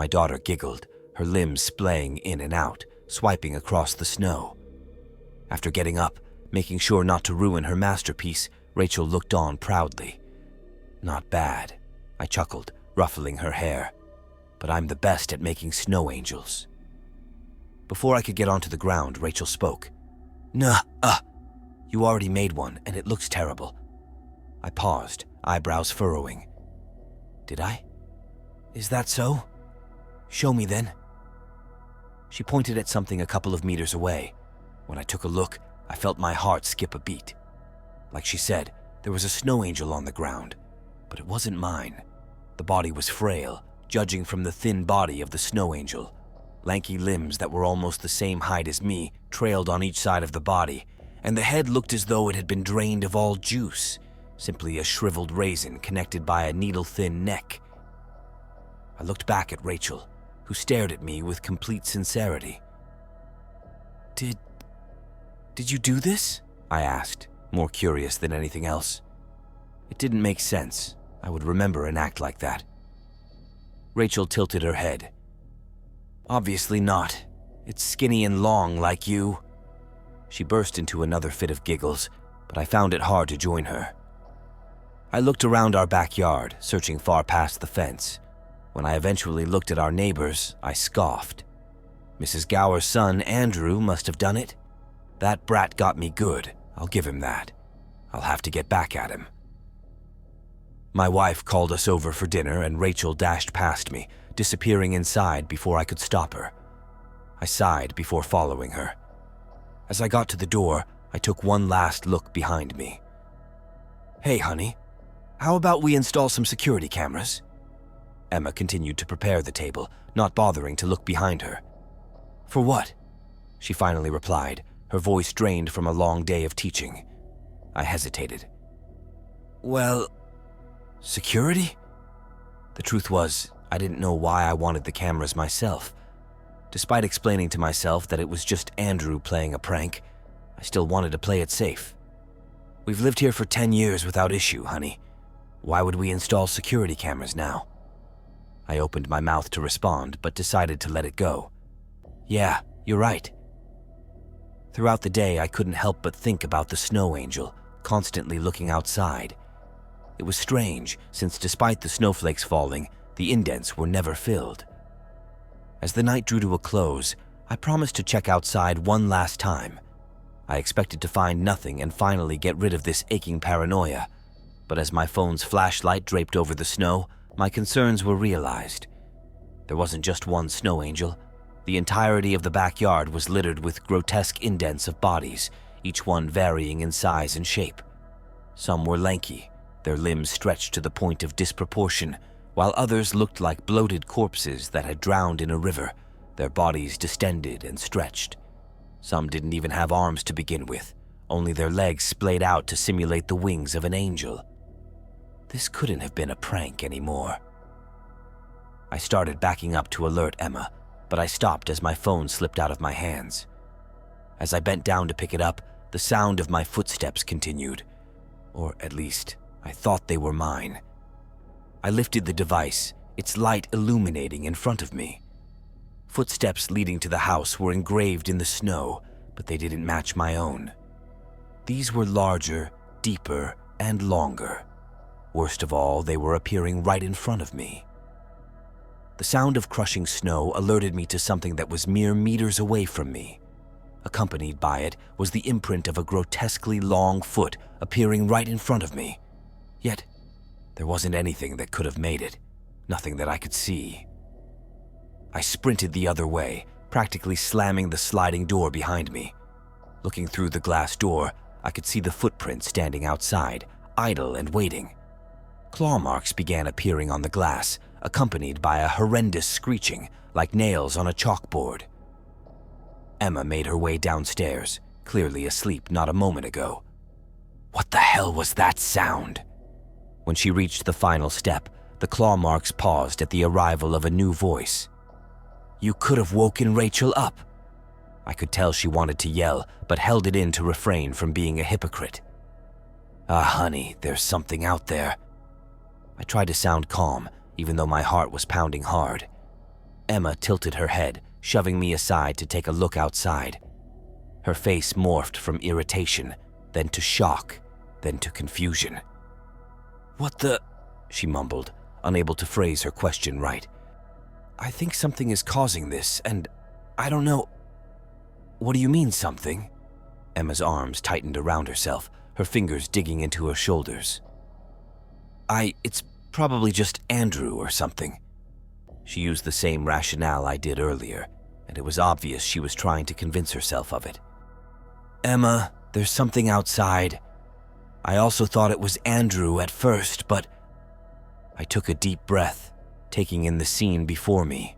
My daughter giggled, her limbs splaying in and out, swiping across the snow. After getting up, making sure not to ruin her masterpiece, Rachel looked on proudly. Not bad, I chuckled, ruffling her hair. But I'm the best at making snow angels. Before I could get onto the ground, Rachel spoke. You already made one, and it looks terrible. I paused, eyebrows furrowing. Did I? Is that so? Show me then. She pointed at something a couple of meters away. When I took a look, I felt my heart skip a beat. Like she said, there was a snow angel on the ground, but it wasn't mine. The body was frail, judging from the thin body of the snow angel. Lanky limbs that were almost the same height as me trailed on each side of the body, and the head looked as though it had been drained of all juice, simply a shriveled raisin connected by a needle-thin neck. I looked back at Rachel, who stared at me with complete sincerity. Did you do this? I asked, more curious than anything else. It didn't make sense. I would remember an act like that. Rachel tilted her head. Obviously not. It's skinny and long like you. She burst into another fit of giggles, but I found it hard to join her. I looked around our backyard, searching far past the fence. When I eventually looked at our neighbors, I scoffed. Mrs. Gower's son, Andrew, must have done it. That brat got me good, I'll give him that. I'll have to get back at him. My wife called us over for dinner, and Rachel dashed past me, disappearing inside before I could stop her. I sighed before following her. As I got to the door, I took one last look behind me. Hey, honey, how about we install some security cameras? Emma continued to prepare the table, not bothering to look behind her. For what? She finally replied, her voice drained from a long day of teaching. I hesitated. Well, security? The truth was, I didn't know why I wanted the cameras myself. Despite explaining to myself that it was just Andrew playing a prank, I still wanted to play it safe. We've lived here for 10 years without issue, honey. Why would we install security cameras now? I opened my mouth to respond, but decided to let it go. Yeah, you're right. Throughout the day, I couldn't help but think about the snow angel, constantly looking outside. It was strange, since despite the snowflakes falling, the indents were never filled. As the night drew to a close, I promised to check outside one last time. I expected to find nothing and finally get rid of this aching paranoia, but as my phone's flashlight draped over the snow, my concerns were realized. There wasn't just one snow angel. The entirety of the backyard was littered with grotesque indents of bodies, each one varying in size and shape. Some were lanky, their limbs stretched to the point of disproportion, while others looked like bloated corpses that had drowned in a river, their bodies distended and stretched. Some didn't even have arms to begin with, only their legs splayed out to simulate the wings of an angel. This couldn't have been a prank anymore. I started backing up to alert Emma, but I stopped as my phone slipped out of my hands. As I bent down to pick it up, the sound of my footsteps continued, or at least, I thought they were mine. I lifted the device, its light illuminating in front of me. Footsteps leading to the house were engraved in the snow, but they didn't match my own. These were larger, deeper, and longer. Worst of all, they were appearing right in front of me. The sound of crushing snow alerted me to something that was mere meters away from me. Accompanied by it was the imprint of a grotesquely long foot appearing right in front of me. Yet, there wasn't anything that could have made it, nothing that I could see. I sprinted the other way, practically slamming the sliding door behind me. Looking through the glass door, I could see the footprint standing outside, idle and waiting. Claw marks began appearing on the glass, accompanied by a horrendous screeching, like nails on a chalkboard. Emma made her way downstairs, clearly asleep not a moment ago. What the hell was that sound? When she reached the final step, the claw marks paused at the arrival of a new voice. You could have woken Rachel up. I could tell she wanted to yell, but held it in to refrain from being a hypocrite. Ah, honey, there's something out there. I tried to sound calm, even though my heart was pounding hard. Emma tilted her head, shoving me aside to take a look outside. Her face morphed from irritation, then to shock, then to confusion. "What the?" she mumbled, unable to phrase her question right. "I think something is causing this, and I don't know." "What do you mean, something?" Emma's arms tightened around herself, her fingers digging into her shoulders. It's probably just Andrew or something." She used the same rationale I did earlier, and it was obvious she was trying to convince herself of it. "Emma, there's something outside. I also thought it was Andrew at first, but..." I took a deep breath, taking in the scene before me.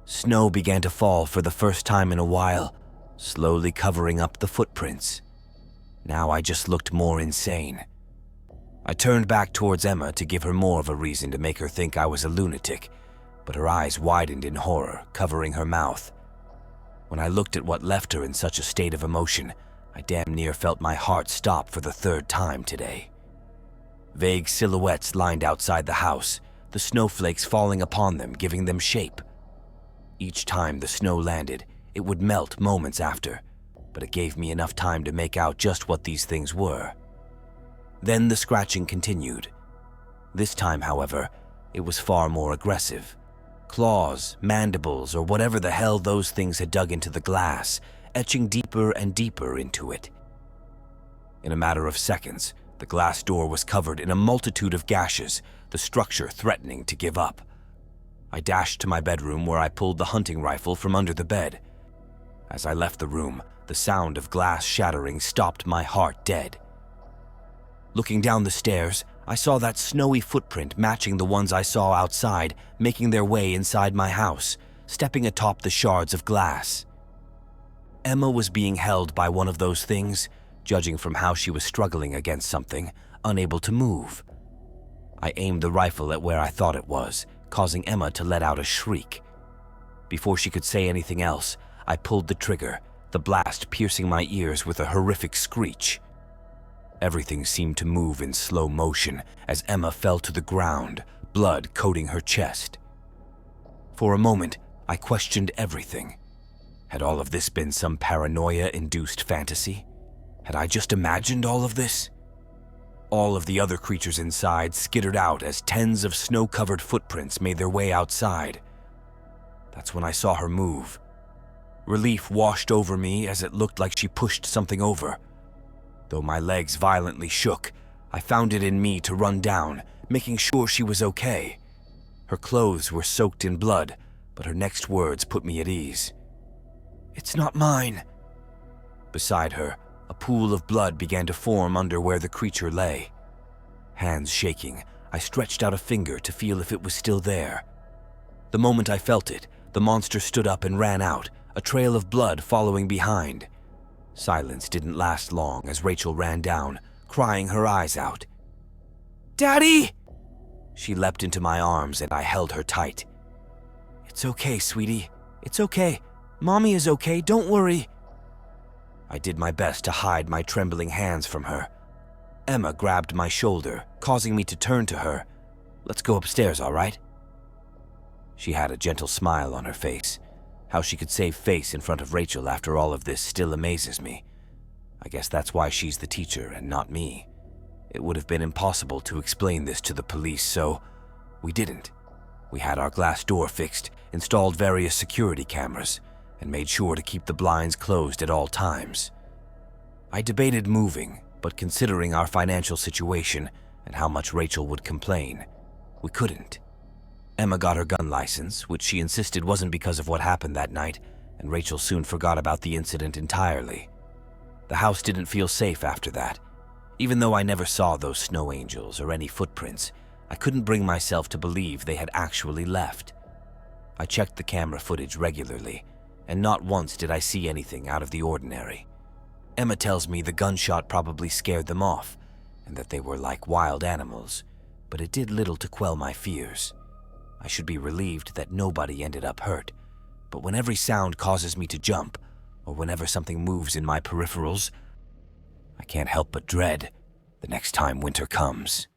Snow began to fall for the first time in a while, slowly covering up the footprints. Now I just looked more insane. I turned back towards Emma to give her more of a reason to make her think I was a lunatic, but her eyes widened in horror, covering her mouth. When I looked at what left her in such a state of emotion, I damn near felt my heart stop for the third time today. Vague silhouettes lined outside the house, the snowflakes falling upon them, giving them shape. Each time the snow landed, it would melt moments after, but it gave me enough time to make out just what these things were. Then the scratching continued. This time, however, it was far more aggressive. Claws, mandibles, or whatever the hell those things had dug into the glass, etching deeper and deeper into it. In a matter of seconds, the glass door was covered in a multitude of gashes, the structure threatening to give up. I dashed to my bedroom where I pulled the hunting rifle from under the bed. As I left the room, the sound of glass shattering stopped my heart dead. Looking down the stairs, I saw that snowy footprint matching the ones I saw outside, making their way inside my house, stepping atop the shards of glass. Emma was being held by one of those things, judging from how she was struggling against something, unable to move. I aimed the rifle at where I thought it was, causing Emma to let out a shriek. Before she could say anything else, I pulled the trigger, the blast piercing my ears with a horrific screech. Everything seemed to move in slow motion as Emma fell to the ground, blood coating her chest. For a moment, I questioned everything. Had all of this been some paranoia-induced fantasy? Had I just imagined all of this? All of the other creatures inside skittered out as tens of snow-covered footprints made their way outside. That's when I saw her move. Relief washed over me as it looked like she pushed something over. Though my legs violently shook, I found it in me to run down, making sure she was okay. Her clothes were soaked in blood, but her next words put me at ease. "It's not mine." Beside her, a pool of blood began to form under where the creature lay. Hands shaking, I stretched out a finger to feel if it was still there. The moment I felt it, the monster stood up and ran out, a trail of blood following behind. Silence didn't last long as Rachel ran down, crying her eyes out. "Daddy!" She leapt into my arms and I held her tight. "It's okay, sweetie. It's okay. Mommy is okay, don't worry." I did my best to hide my trembling hands from her. Emma grabbed my shoulder, causing me to turn to her. "Let's go upstairs, all right?" She had a gentle smile on her face. How she could save face in front of Rachel after all of this still amazes me. I guess that's why she's the teacher and not me. It would have been impossible to explain this to the police, so we didn't. We had our glass door fixed, installed various security cameras, and made sure to keep the blinds closed at all times. I debated moving, but considering our financial situation and how much Rachel would complain, we couldn't. Emma got her gun license, which she insisted wasn't because of what happened that night, and Rachel soon forgot about the incident entirely. The house didn't feel safe after that. Even though I never saw those snow angels or any footprints, I couldn't bring myself to believe they had actually left. I checked the camera footage regularly, and not once did I see anything out of the ordinary. Emma tells me the gunshot probably scared them off, and that they were like wild animals, but it did little to quell my fears. I should be relieved that nobody ended up hurt, but when every sound causes me to jump, or whenever something moves in my peripherals, I can't help but dread the next time winter comes.